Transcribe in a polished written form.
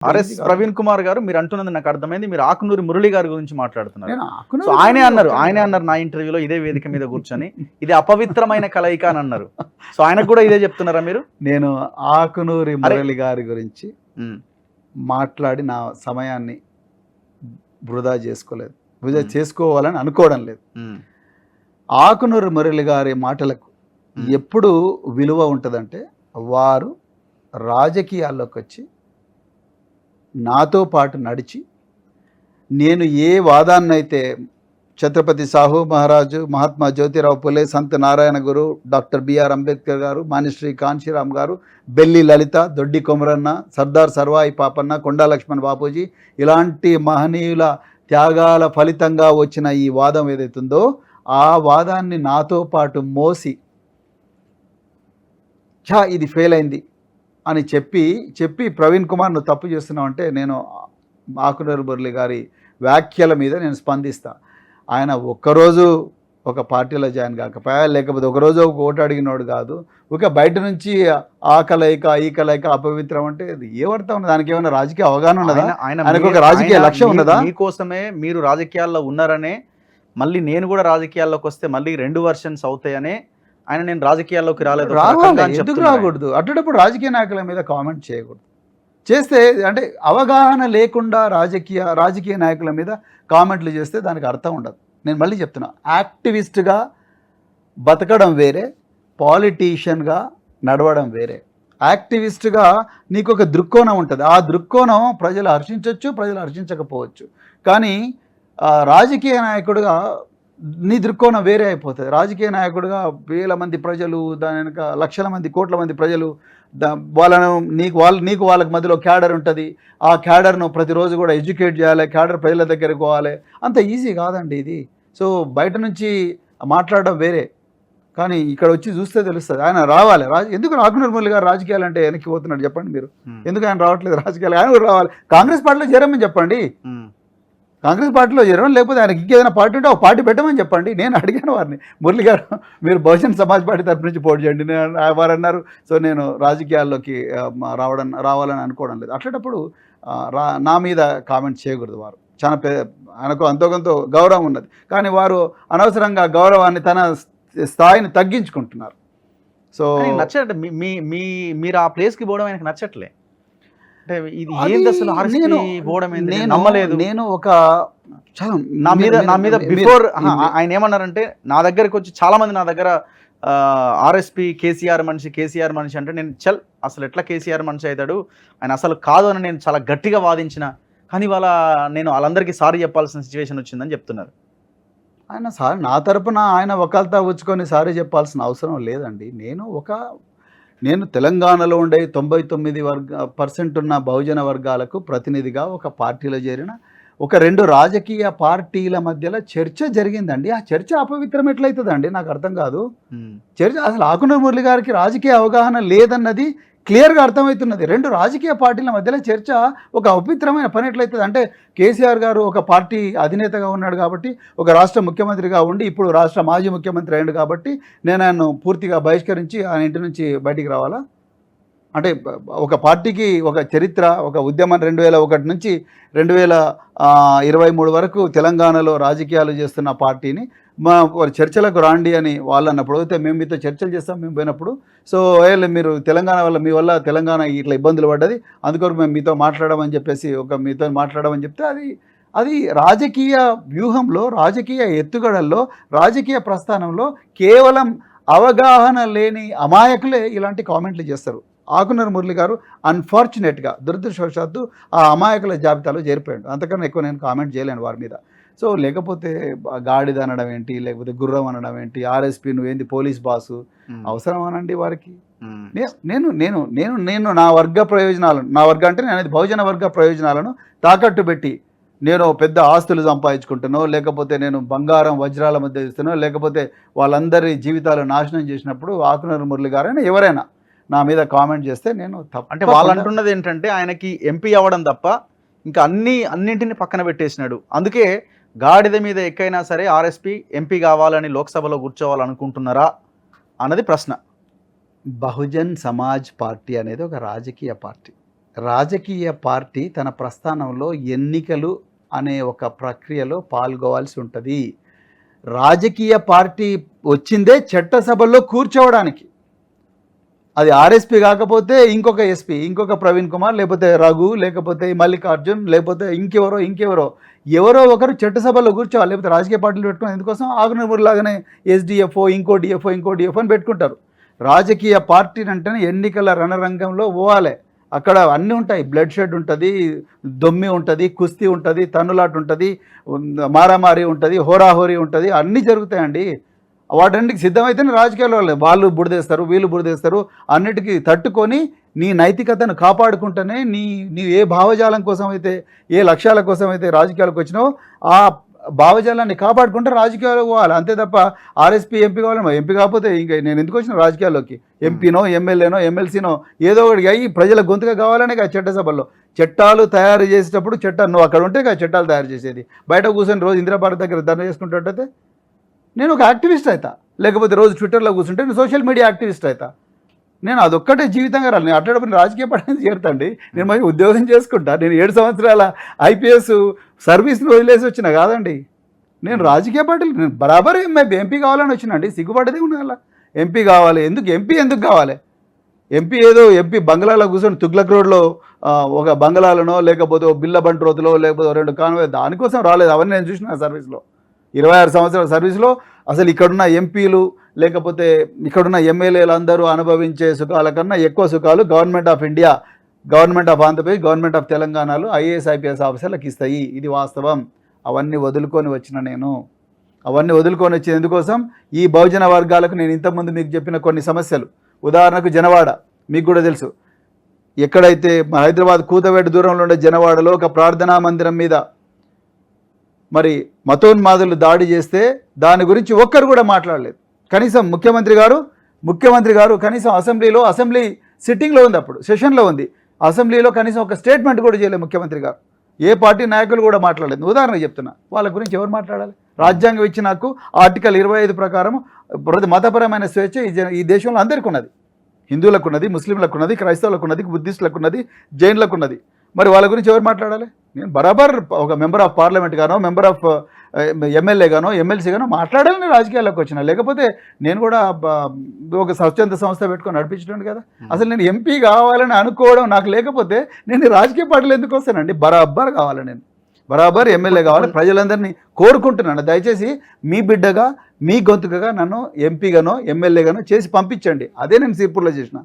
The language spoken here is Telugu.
ఆర్ఎస్ ప్రవీణ్ కుమార్ గారు మీరు అంటున్నది నాకు అర్థమైంది. మీరు ఆకునూరి మురళి గారి గురించి మాట్లాడుతున్నారు. నేను సో ఆయనే అన్నారు నా ఇంటర్వ్యూలో ఇదే వేదిక మీద కూర్చొని ఇది అపవిత్రమైన కలయిక అని అన్నారు. సో ఆయనకు కూడా ఇదే చెప్తున్నారా మీరు? నేను ఆకునూరి మురళి గారి గురించి మాట్లాడి నా సమయాన్ని వృధా చేసుకోలేదు, వృధా చేసుకోవాలని అనుకోవడం లేదు. ఆకునూరి మురళి గారి మాటలకు ఎప్పుడు విలువ ఉంటుందంటే వారు రాజకీయాల్లోకి వచ్చి నాతో పాటు నడిచి నేను ఏ వాదాన్నైతే ఛత్రపతి సాహు మహారాజు, మహాత్మా జ్యోతిరావు పులే, సంత్ నారాయణ గురు, డాక్టర్ బిఆర్ అంబేద్కర్ గారు, మానిశ్రీ కాన్షీరామ్ గారు, బెల్లి లలిత, దొడ్డి కొమరన్న, సర్దార్ సర్వాయి పాపన్న, కొండా లక్ష్మణ్ బాపూజీ ఇలాంటి మహనీయుల త్యాగాల ఫలితంగా వచ్చిన ఈ వాదం ఏదైతుందో ఆ వాదాన్ని నాతో పాటు మోసి ఇది ఫెయిల్ అయింది అని చెప్పి ప్రవీణ్ కుమార్ నువ్వు తప్పు చేస్తున్నావు అంటే నేను ఆకునూరి మురళి గారి వ్యాఖ్యల మీద నేను స్పందిస్తా. ఆయన ఒక్కరోజు ఒక పార్టీలో జాయిన్ కాకపోయా, లేకపోతే ఒకరోజు ఒక ఓటు అడిగినోడు కాదు. ఒక బయట నుంచి ఆ కలయిక ఈ కలయిక అపవిత్రం అంటే ఏమర్థం ఉన్నది? దానికి ఏమైనా రాజకీయ అవగాహన ఉన్నదా? ఆయనకు ఒక రాజకీయ లక్ష్యం ఉన్నదా? మీకోసమే మీరు రాజకీయాల్లో ఉన్నారనే, మళ్ళీ నేను కూడా రాజకీయాల్లోకి వస్తే మళ్ళీ 2 వర్షన్స్ అవుతాయనే ఆయన నేను రాజకీయాల్లోకి రాలేదు. ఎందుకు రాకూడదు? అట్టేటప్పుడు రాజకీయ నాయకుల మీద కామెంట్ చేయకూడదు. చేస్తే అంటే అవగాహన లేకుండా రాజకీయ నాయకుల మీద కామెంట్లు చేస్తే దానికి అర్థం ఉండదు. నేను మళ్ళీ చెప్తున్నా, యాక్టివిస్ట్గా బతకడం వేరే, పాలిటీషియన్గా నడవడం వేరే. యాక్టివిస్ట్గా నీకు ఒక దృక్కోణం ఉంటుంది. ఆ దృక్కోణం ప్రజలు హర్షించవచ్చు, ప్రజలు హర్షించకపోవచ్చు. కానీ రాజకీయ నాయకుడిగా నీ దృక్కోణం వేరే అయిపోతుంది. రాజకీయ నాయకుడిగా వేల మంది ప్రజలు, దాని వెనుక లక్షల మంది, కోట్ల మంది ప్రజలు, వాళ్ళను నీకు వాళ్ళకి మధ్యలో క్యాడర్ ఉంటుంది. ఆ క్యాడర్ను ప్రతిరోజు కూడా ఎడ్యుకేట్ చేయాలి, క్యాడర్ ప్రజల దగ్గరికి పోవాలి. అంత ఈజీ కాదండి ఇది. సో బయట నుంచి మాట్లాడడం వేరే, కానీ ఇక్కడ వచ్చి చూస్తే తెలుస్తుంది. ఆయన రావాలి. ఎందుకు ఆకునూరి మురళి గారు రాజకీయాలు అంటే వెనక్కి పోతున్నాడు చెప్పండి మీరు? ఎందుకు ఆయన రావట్లేదు రాజకీయాలు? ఆయన కూడా రావాలి. కాంగ్రెస్ పార్టీలో చేరమని చెప్పండి, కాంగ్రెస్ పార్టీలో చేరడం, లేకపోతే ఆయనకి ఇంకేదైనా పార్టీ ఉంటే ఒక పార్టీ పెట్టమని చెప్పండి. నేను అడిగాను వారిని, మురళి గారు మీరు బహుజన్ సమాజ్ పార్టీ తరపు నుంచి పోటీ చేయండి. వారు అన్నారు, సో నేను రాజకీయాల్లోకి రావాలని అనుకోవడం లేదు. అట్లేటప్పుడు నా మీద కామెంట్ చేయకూడదు. వారు చాలా ఆయనకు అంతో కొంత గౌరవం ఉన్నది, కానీ వారు అనవసరంగా గౌరవాన్ని తన స్థాయిని తగ్గించుకుంటున్నారు. సో నచ్చట మీరు ఆ ప్లేస్కి పోవడం ఆయనకు నచ్చట్లే. నేను ఒక నా మీద బిఫోర్ ఆయన ఏమన్నారంటే, నా దగ్గరకు వచ్చి చాలా మంది నా దగ్గర ఆర్ఎస్పీ కేసీఆర్ మనిషి అంటే నేను అసలు ఎట్లా కేసీఆర్ మనిషి అవుతాడు, ఆయన అసలు కాదు అని నేను చాలా గట్టిగా వాదించిన, కానీ నేను వాళ్ళందరికీ సారీ చెప్పాల్సిన సిచ్యువేషన్ వచ్చిందని చెప్తున్నారు. ఆయన సారీ నా తరపున ఆయన వకాల్తా వచ్చుకొని సారీ చెప్పాల్సిన అవసరం లేదండి. నేను తెలంగాణలో ఉండే 99% ఉన్న బహుజన వర్గాలకు ప్రతినిధిగా ఒక పార్టీలో చేరిన ఒక 2 రాజకీయ పార్టీల మధ్యలో చర్చ జరిగిందండి. ఆ చర్చ అపవిత్రం ఎట్లయితుందండి? నాకు అర్థం కాదు. చర్చ అసలు ఆకునూరి మురళి గారికి రాజకీయ అవగాహన లేదన్నది క్లియర్గా అర్థమవుతున్నది. 2 రాజకీయ పార్టీల మధ్యలో చర్చ ఒక అపవిత్రమైన పని ఎట్లయితుంది అంటే, కేసీఆర్ గారు ఒక పార్టీ అధినేతగా ఉన్నాడు కాబట్టి, ఒక రాష్ట్ర ముఖ్యమంత్రిగా ఉండి ఇప్పుడు రాష్ట్ర మాజీ ముఖ్యమంత్రి అయ్యాడు కాబట్టి నేను ఆయన పూర్తిగా బహిష్కరించి ఆయన ఇంటి నుంచి బయటికి రావాలా? అంటే ఒక పార్టీకి ఒక చరిత్ర, ఒక ఉద్యమం 2001 నుంచి 2023 వరకు తెలంగాణలో రాజకీయాలు చేస్తున్న పార్టీని చర్చలకు రాండి అని వాళ్ళు అన్నప్పుడు, అయితే మేము మీతో చర్చలు చేస్తాం మేము పోయినప్పుడు, సో మీరు తెలంగాణ మీ వల్ల తెలంగాణ ఇట్లా ఇబ్బందులు పడ్డది, అందుకొరకు మేము మీతో మాట్లాడమని చెప్పేసి మీతో మాట్లాడమని చెప్తే అది రాజకీయ వ్యూహంలో, రాజకీయ ఎత్తుగడల్లో, రాజకీయ ప్రస్థానంలో కేవలం అవగాహన లేని అమాయకులే ఇలాంటి కామెంట్లు చేస్తారు. ఆకునూరి మురళి గారు అన్ఫార్చునేట్గా, దురదృష్టవశాత్తు ఆ అమాయకుల జాబితాలో చేరిపోయాడు. అంతకన్నా ఎక్కువ నేను కామెంట్ చేయలేను వారి మీద. సో లేకపోతే గాడిద అనడం ఏంటి, లేకపోతే గుర్రం అనడం ఏంటి, ఆర్ఎస్పీ నువ్వేంది పోలీస్ బాసు, అవసరం అనండి వారికి? నేను నా వర్గ ప్రయోజనాలను, నా వర్గ అంటే నేను అనేది బహుజన వర్గ ప్రయోజనాలను తాకట్టు పెట్టి నేను పెద్ద ఆస్తులు సంపాదించుకుంటున్నాను, లేకపోతే నేను బంగారం వజ్రాల మధ్య ఇస్తున్నాను, లేకపోతే వాళ్ళందరి జీవితాలు నాశనం చేసినప్పుడు ఆకునూరి మురళి గారైనా ఎవరైనా నా మీద కామెంట్ చేస్తే నేను అంటే వాళ్ళు అంటున్నది ఏంటంటే, ఆయనకి ఎంపీ అవ్వడం తప్ప ఇంకా అన్నింటిని పక్కన పెట్టేసినాడు, అందుకే గాడిద మీద ఎక్కైనా సరే ఆర్ఎస్పీ ఎంపీ కావాలని లోక్సభలో కూర్చోవాలనుకుంటున్నారా అన్నది ప్రశ్న. బహుజన్ సమాజ్ పార్టీ అనేది ఒక రాజకీయ పార్టీ. రాజకీయ పార్టీ తన ప్రస్థానంలో ఎన్నికలు అనే ఒక ప్రక్రియలో పాల్గొవాల్సి ఉంటుంది. రాజకీయ పార్టీ వచ్చిందే చట్టసభల్లో కూర్చోవడానికి. అది ఆర్ఎస్పీ కాకపోతే ఇంకొక ఎస్పీ, ఇంకొక ప్రవీణ్ కుమార్, లేకపోతే రఘు, లేకపోతే మల్లికార్జున్, లేకపోతే ఎవరో ఒకరు చట్టసభలో కూర్చోవాలి. లేకపోతే రాజకీయ పార్టీలు పెట్టుకుని ఎందుకోసం ఆగ్నూరులాగానే ఎస్డిఎఫ్ఓ ఇంకో డిఎఫ్ఓ అని పెట్టుకుంటారు. రాజకీయ పార్టీ అంటేనే ఎన్నికల రణరంగంలో పోవాలి. అక్కడ అన్నీ ఉంటాయి. బ్లడ్ షెడ్ ఉంటుంది, దొమ్మి ఉంటుంది, కుస్తీ ఉంటుంది, తన్నులాట ఉంటుంది, మారామారి ఉంటుంది, హోరాహోరీ ఉంటుంది, అన్నీ జరుగుతాయండి. వాటన్నిటికి సిద్ధమైతేనే రాజకీయాల్లో వాళ్ళు బుడిదేస్తారు, వీళ్ళు బుడిదేస్తారు. అన్నిటికీ తట్టుకొని నీ నైతికతను కాపాడుకుంటేనే నీ ఏ భావజాలం కోసం అయితే, ఏ లక్ష్యాల కోసం అయితే రాజకీయాలకు వచ్చినావో ఆ భావజాలాన్ని కాపాడుకుంటే రాజకీయాలకు పోవాలి. అంతే తప్ప ఆర్ఎస్పీ ఎంపీ కావాలి, ఎంపీ కాకపోతే ఇంకా నేను ఎందుకు వచ్చిన రాజకీయాల్లోకి? ఎంపీనో, ఎమ్మెల్యేనో, ఎమ్మెల్సీనో ఏదో ఒకటి అయ్యి ప్రజల గొంతుగా కావాలనే కదా చట్టసభల్లో చట్టాలు తయారు చేసేటప్పుడు నువ్వు అక్కడ ఉంటే కదా చట్టాలు తయారు చేసేది. బయట కూర్చొని రోజు ఇందిరాపార్క్ దగ్గర ధర్నా చేసుకుంటుంటే నేను ఒక యాక్టివిస్ట్ అవుతా. లేకపోతే రోజు ట్విట్టర్లో కూర్చుంటే నేను సోషల్ మీడియా యాక్టివిస్ట్ అవుతా. నేను అదొక్కటే జీవితంగా రాలి. నేను అట్లాంటప్పుడు రాజకీయ పడని చేరుతాండి. నేను మరి ఉద్యోగం చేసుకుంటా. నేను 7 సంవత్సరాల ఐపీఎస్ సర్వీస్ని వదిలేసి వచ్చిన కాదండి. నేను రాజకీయ పార్టీలు నేను బరాబర్ ఎంపీ కావాలని వచ్చినండి. సిగ్గుపడేది ఉన్నదా? ఎంపీ కావాలి. ఎందుకు కావాలి? ఎంపీ బంగ్లాలో కూర్చొని తుగ్లక్ రోడ్లో ఒక బంగ్లాలనో, లేకపోతే ఒక బిల్ల బంట్ రోతులో, లేకపోతే 2 కాన్వాయ్ దానికోసం రాలేదు. అవన్నీ నేను చూసిన సర్వీస్లో 26 సంవత్సరాల సర్వీస్లో. అసలు ఇక్కడున్న ఎంపీలు లేకపోతే ఇక్కడున్న ఎమ్మెల్యేలు అందరూ అనుభవించే సుఖాల కన్నా ఎక్కువ సుఖాలు government of India, government of Andhra Pradesh, government of తెలంగాణలో ఐఏఎస్ ఐపీఎస్ ఆఫీసర్లకు ఇస్తాయి. ఇది వాస్తవం. అవన్నీ వదులుకొని వచ్చిన నేను. అవన్నీ వదులుకొని వచ్చిన ఎందుకోసం? ఈ బహుజన వర్గాలకు నేను ఇంతకుముందు మీకు చెప్పిన కొన్ని సమస్యలు. ఉదాహరణకు జనవాడ, మీకు కూడా తెలుసు. ఎక్కడైతే హైదరాబాద్ కూతవేటు దూరంలో ఉండే జనవాడలో ఒక ప్రార్థనా మందిరం మీద మరి మతోన్మాదులు దాడి చేస్తే దాని గురించి ఒక్కరు కూడా మాట్లాడలేదు. కనీసం ముఖ్యమంత్రి గారు కనీసం అసెంబ్లీ సిట్టింగ్లో ఉంది, అప్పుడు సెషన్లో ఉంది, అసెంబ్లీలో కనీసం ఒక స్టేట్మెంట్ కూడా చేయలేదు ముఖ్యమంత్రి గారు. ఏ పార్టీ నాయకులు కూడా మాట్లాడలేదు. ఉదాహరణకు చెప్తున్నా, వాళ్ళ గురించి ఎవరు మాట్లాడాలి? రాజ్యాంగం ఇచ్చిన హక్కు ఆర్టికల్ 25 ప్రకారం మతపరమైన స్వేచ్ఛ ఈ దేశంలో అందరికీ ఉన్నది. హిందువులకు ఉన్నది, ముస్లింలకు ఉన్నది, క్రైస్తవులకు ఉన్నది, బుద్ధిస్టులకు ఉన్నది, జైన్లకు ఉన్నది. మరి వాళ్ళ గురించి ఎవరు మాట్లాడాలి? నేను బరాబర్ ఒక మెంబర్ ఆఫ్ పార్లమెంట్ గానో, మెంబర్ ఆఫ్ ఎమ్మెల్యే గానో, ఎమ్మెల్సీ గానో మాట్లాడాలని రాజకీయాల్లోకి వచ్చిన. లేకపోతే నేను కూడా ఒక స్వచ్ఛంద సంస్థ పెట్టుకొని నడిపించడం కదా. అసలు నేను ఎంపీ కావాలని అనుకోవడం నాకు లేకపోతే నేను రాజకీయ పార్టీలు ఎందుకు వస్తానండి? బరాబర్ కావాలి, నేను బరాబర్ ఎమ్మెల్యే కావాలి. ప్రజలందరినీ కోరుకుంటున్నాను, దయచేసి మీ బిడ్డగా, మీ గొంతుకగా నన్ను ఎంపీగానో, ఎమ్మెల్యేగానో చేసి పంపించండి. అదే నేను సిర్పూర్లో చేసిన.